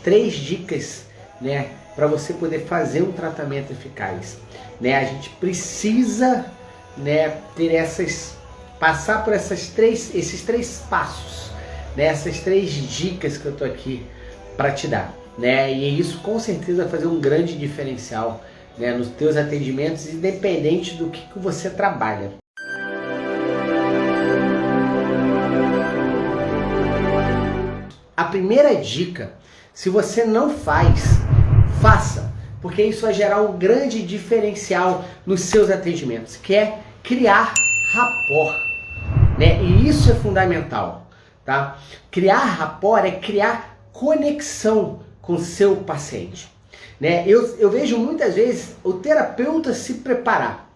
3 dicas, né, para você poder fazer um tratamento eficaz, né? A gente precisa, né, passar por esses três passos, né, essas 3 dicas que eu tô aqui para te dar, né? E isso com certeza vai fazer um grande diferencial, né, nos teus atendimentos, independente do que você trabalha. A primeira dica, se você não faz, faça, porque isso vai gerar um grande diferencial nos seus atendimentos, que é criar rapport, né? E isso é fundamental, tá? Criar rapport é criar conexão com o seu paciente, né? Eu vejo muitas vezes o terapeuta se preparar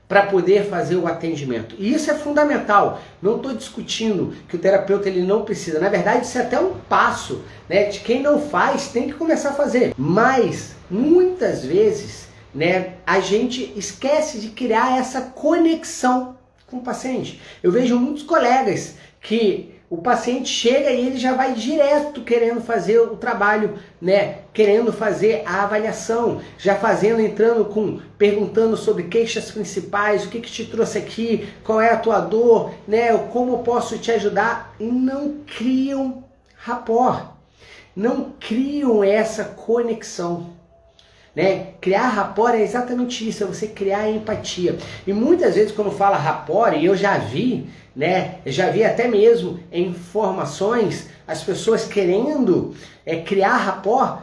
para poder fazer o atendimento. E isso é fundamental. Não estou discutindo que o terapeuta ele não precisa. Na verdade, isso é até um passo, né, de quem não faz tem que começar a fazer. Mas, muitas vezes, né, a gente esquece de criar essa conexão com o paciente. Eu vejo muitos colegas que o paciente chega e ele já vai direto querendo fazer o trabalho, né? Querendo fazer a avaliação, já perguntando sobre queixas principais, o que te trouxe aqui, qual é a tua dor, né? Como eu posso te ajudar? E não criam rapport, não criam essa conexão, né? Criar rapport é exatamente isso, é você criar empatia. E muitas vezes quando fala rapport, e eu já vi, né? Eu já vi até mesmo em formações as pessoas querendo criar rapport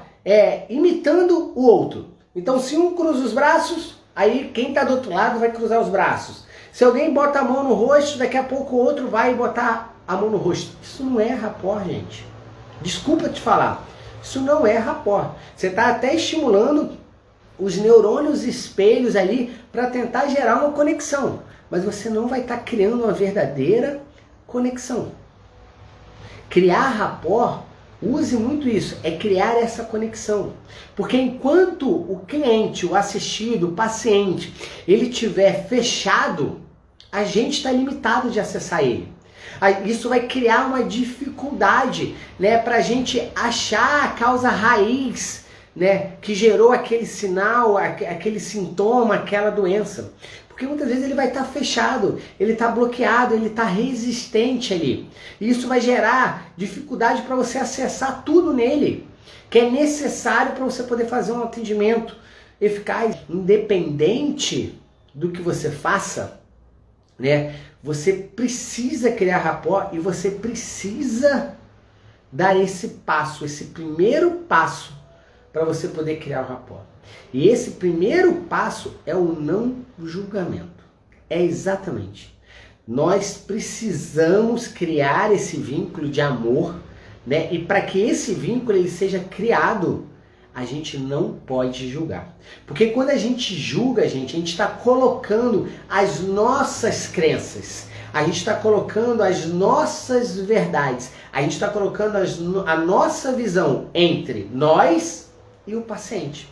imitando o outro. Então se um cruza os braços, aí quem está do outro lado vai cruzar os braços. Se alguém bota a mão no rosto, daqui a pouco o outro vai botar a mão no rosto. Isso não é rapport, gente. Desculpa te falar. Isso não é rapport. Você está até estimulando os neurônios espelhos ali para tentar gerar uma conexão. Mas você não vai estar criando uma verdadeira conexão. Criar rapport, use muito isso, é criar essa conexão. Porque enquanto o cliente, o assistido, o paciente, ele estiver fechado, a gente está limitado de acessar ele. Isso vai criar uma dificuldade, né, para a gente achar a causa raiz, né, que gerou aquele sinal, aquele sintoma, aquela doença. Porque muitas vezes ele vai estar fechado, ele está bloqueado, ele está resistente ali. E isso vai gerar dificuldade para você acessar tudo nele, que é necessário para você poder fazer um atendimento eficaz. Independente do que você faça, né, você precisa criar rapport e você precisa dar esse passo, esse primeiro passo para você poder criar o rapport. E esse primeiro passo é o não julgamento. É exatamente. Nós precisamos criar esse vínculo de amor, né? E para que esse vínculo ele seja criado, a gente não pode julgar. Porque quando a gente julga, a gente está colocando as nossas crenças, a gente está colocando as nossas verdades, a gente está colocando a nossa visão entre nós e o paciente.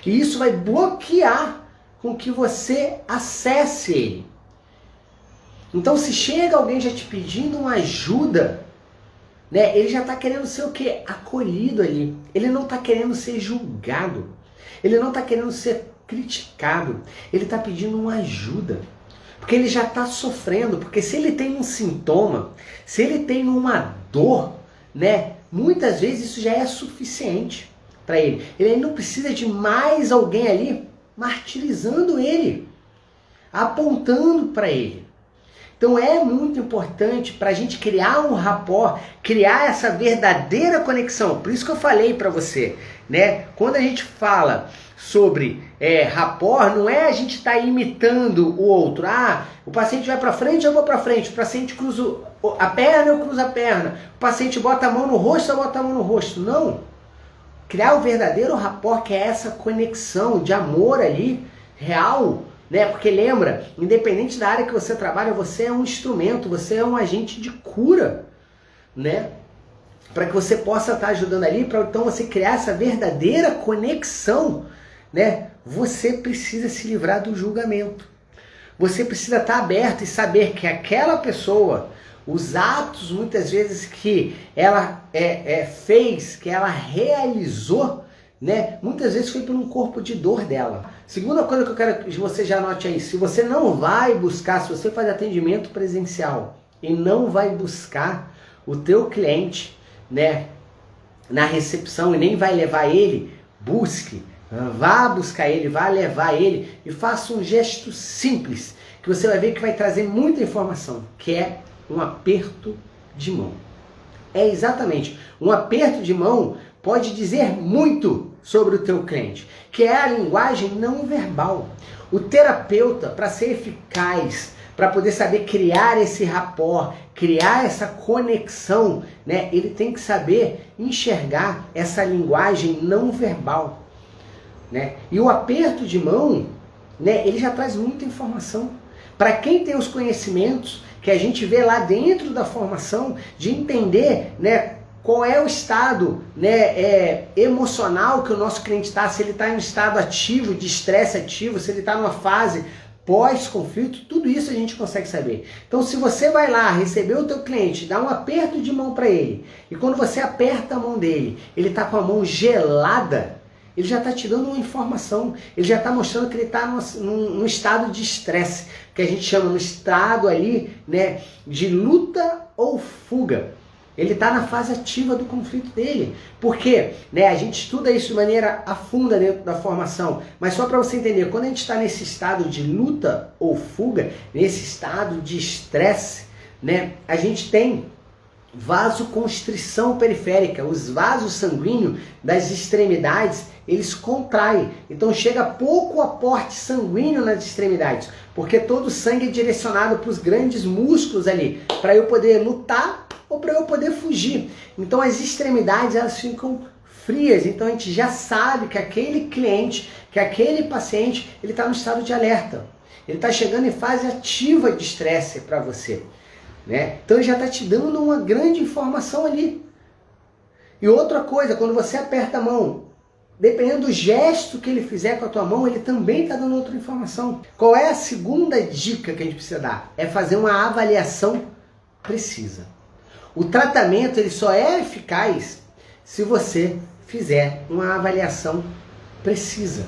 E isso vai bloquear com que você acesse ele. Então se chega alguém já te pedindo uma ajuda, né, ele já está querendo ser o quê? Acolhido ali. Ele não está querendo ser julgado. Ele não está querendo ser criticado. Ele está pedindo uma ajuda. Porque ele já está sofrendo. Porque se ele tem um sintoma, se ele tem uma dor, né, muitas vezes isso já é suficiente para ele. Ele não precisa de mais alguém ali martirizando ele, apontando para ele. Então é muito importante para a gente criar um rapport, criar essa verdadeira conexão. Por isso que eu falei para você, né? Quando a gente fala sobre rapport, não é a gente estar imitando o outro. Ah, o paciente vai para frente, eu vou para frente. O paciente cruza a perna, eu cruzo a perna. O paciente bota a mão no rosto, eu boto a mão no rosto. Não. Criar o verdadeiro rapport, que é essa conexão de amor ali, real, né? Porque lembra, independente da área que você trabalha, você é um instrumento, você é um agente de cura, né? Para que você possa estar ajudando ali, para então você criar essa verdadeira conexão, né? Você precisa se livrar do julgamento. Você precisa estar aberto e saber que aquela pessoa, Os atos, muitas vezes, que ela fez, que ela realizou, né? Muitas vezes foi por um corpo de dor dela. Segunda coisa que eu quero que você já anote aí, se você não vai buscar, se você faz atendimento presencial e não vai buscar o teu cliente, né, na recepção e nem vai levar ele, busque, vá buscar ele, vá levar ele e faça um gesto simples, que você vai ver que vai trazer muita informação, que é um aperto de mão. É exatamente, um aperto de mão pode dizer muito sobre o teu cliente, que é a linguagem não verbal. O terapeuta, para ser eficaz, para poder saber criar esse rapport, criar essa conexão, né, ele tem que saber enxergar essa linguagem não verbal, né? E o aperto de mão, né, ele já traz muita informação. Para quem tem os conhecimentos que a gente vê lá dentro da formação, de entender, né, qual é o estado, né, emocional que o nosso cliente está, se ele está em um estado ativo, de estresse ativo, se ele está numa fase pós-conflito, tudo isso a gente consegue saber. Então, se você vai lá receber o teu cliente, dá um aperto de mão para ele, e quando você aperta a mão dele, ele está com a mão gelada, ele já está te dando uma informação, ele já está mostrando que ele está num estado de estresse, que a gente chama no estado ali, né, de luta ou fuga. Ele está na fase ativa do conflito dele. Por quê? Né, a gente estuda isso de maneira afunda dentro da formação, mas só para você entender, quando a gente está nesse estado de luta ou fuga, nesse estado de estresse, né, a gente tem vasoconstrição periférica, os vasos sanguíneos das extremidades, eles contraem, então chega pouco aporte sanguíneo nas extremidades, porque todo o sangue é direcionado para os grandes músculos ali, para eu poder lutar ou para eu poder fugir. Então as extremidades, elas ficam frias, então a gente já sabe que aquele cliente, que aquele paciente, ele está no estado de alerta, ele está chegando em fase ativa de estresse para você, né? Então ele já está te dando uma grande informação ali. E outra coisa, quando você aperta a mão, dependendo do gesto que ele fizer com a tua mão, ele também está dando outra informação. Qual é a segunda dica que a gente precisa dar? É fazer uma avaliação precisa. O tratamento, ele só é eficaz se você fizer uma avaliação precisa,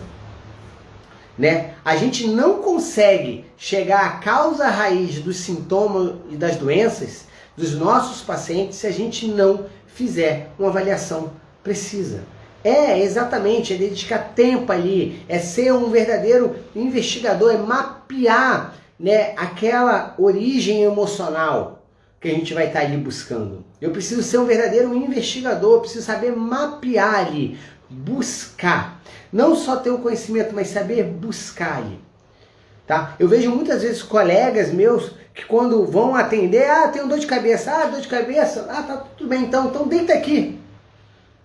né? A gente não consegue chegar à causa raiz dos sintomas e das doenças dos nossos pacientes se a gente não fizer uma avaliação precisa. Exatamente, é dedicar tempo ali, é ser um verdadeiro investigador, é mapear, né, aquela origem emocional que a gente vai estar ali buscando. Eu preciso ser um verdadeiro investigador, preciso saber mapear ali, buscar. Não só ter o conhecimento, mas saber buscar ali. Tá? Eu vejo muitas vezes colegas meus que quando vão atender, tenho dor de cabeça, dor de cabeça, tá tudo bem então deita aqui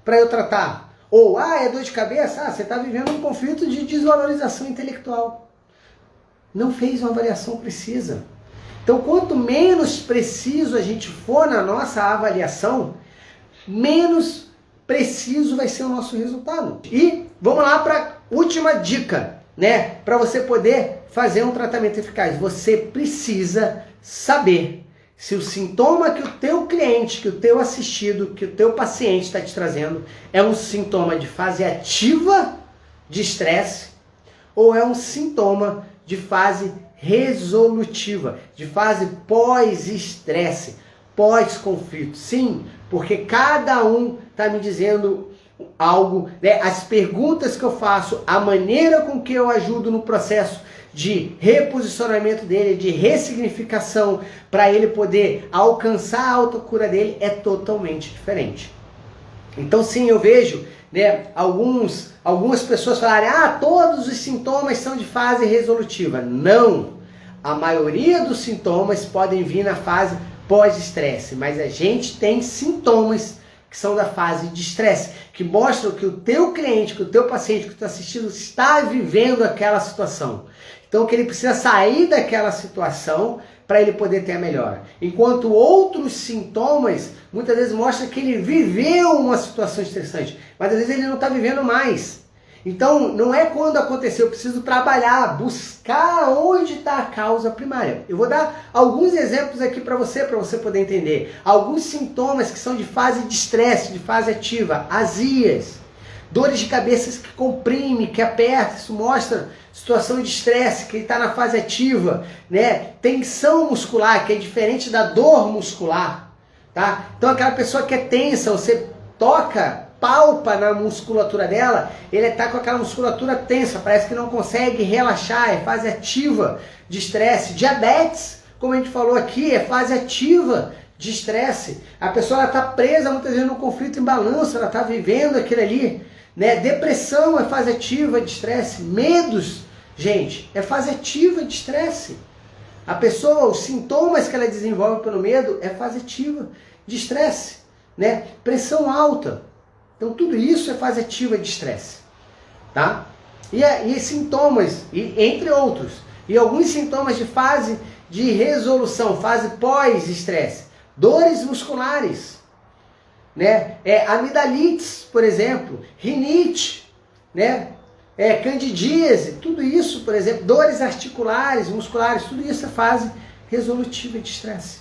para eu tratar. Ou, é dor de cabeça, você está vivendo um conflito de desvalorização intelectual. Não fez uma avaliação precisa. Então, quanto menos preciso a gente for na nossa avaliação, menos preciso vai ser o nosso resultado. E vamos lá para a última dica, né? Para você poder fazer um tratamento eficaz. Você precisa saber se o sintoma que o teu cliente, que o teu assistido, que o teu paciente está te trazendo é um sintoma de fase ativa de estresse ou é um sintoma de fase resolutiva, de fase pós-estresse, pós-conflito. Sim, porque cada um está me dizendo algo, né? As perguntas que eu faço, a maneira com que eu ajudo no processo de reposicionamento dele, de ressignificação, para ele poder alcançar a autocura dele, é totalmente diferente. Então sim, eu vejo, né, algumas pessoas falarem, todos os sintomas são de fase resolutiva. Não! A maioria dos sintomas podem vir na fase pós-estresse, mas a gente tem sintomas que são da fase de estresse, que mostram que o teu cliente, que o teu paciente que está assistindo está vivendo aquela situação. Então que ele precisa sair daquela situação para ele poder ter a melhora. Enquanto outros sintomas, muitas vezes mostram que ele viveu uma situação estressante, mas às vezes ele não está vivendo mais. Então, não é quando aconteceu, eu preciso trabalhar, buscar onde está a causa primária. Eu vou dar alguns exemplos aqui para você poder entender. Alguns sintomas que são de fase de estresse, de fase ativa, azias, dores de cabeça que comprime, que aperta, isso mostra situação de estresse, que ele está na fase ativa, né? Tensão muscular, que é diferente da dor muscular, tá? Então aquela pessoa que é tensa, você toca, palpa na musculatura dela, ele está com aquela musculatura tensa, parece que não consegue relaxar, é fase ativa de estresse. Diabetes, como a gente falou aqui, é fase ativa de estresse. A pessoa está presa muitas vezes num conflito em balanço, ela está vivendo aquilo ali, né? Depressão é fase ativa de estresse. Medos, gente, é fase ativa de estresse. A pessoa, os sintomas que ela desenvolve pelo medo é fase ativa de estresse, né? Pressão alta. Então tudo isso é fase ativa de estresse, tá? E sintomas, entre outros, e alguns sintomas de fase de resolução, fase pós-estresse, dores musculares, né? Amidalites, por exemplo, rinite, né? Candidíase, tudo isso, por exemplo, dores articulares, musculares, tudo isso é fase resolutiva de estresse.